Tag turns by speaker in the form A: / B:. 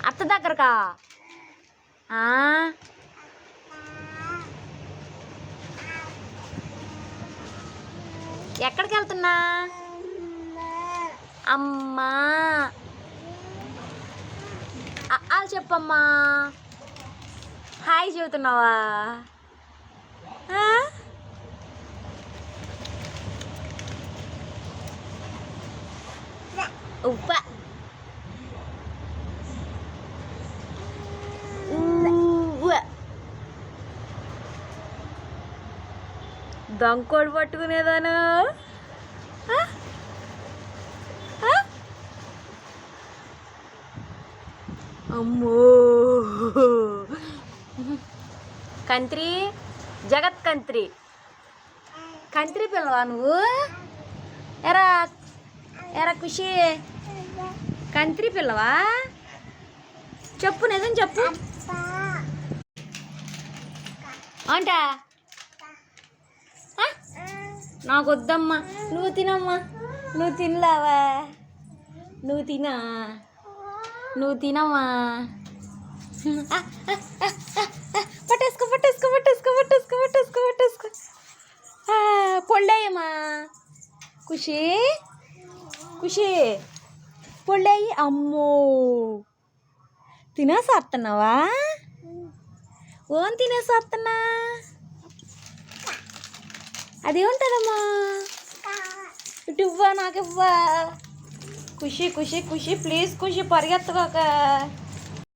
A: అత్త దగ్గరకా ఎక్కడికి వెళ్తున్నా? అమ్మా వాళ్ళు చెప్పమ్మా. హాయ్ చెబుతున్నావా? ఉప్ప దంకోడు పట్టుకునేదాను. అమ్మో కంత్రి, జగత్ కంత్రి, కంత్రి పిల్లవా నువ్వు? ఎరా ఎరా ఖుషి, కంత్రి పిల్లవా? చెప్పు, నిజం చెప్పు. అంటా నాకు వద్దమ్మా, నువ్వు తినమ్మా. నువ్వు తినలావా? నువ్వు తినమ్మా. పట్టేసుకో పట్టేసుకో పట్టేసుకో పట్టేసుకో పట్టేసుకో పట్టేసుకో. పొళ్ళేయమ్మా. ఖుషి ఖుషి పొళ్ళేయి. అమ్మో తినేసేస్తున్నావా? ఓన్ తినేసేస్తున్నా. అదేముంటుందమ్మా? ఇటు ఇవ్వా, నాకు ఇవ్వా. ఖుషి ఖుషి ఖుషి ప్లీజ్ ఖుషి పరిగెత్తకోక.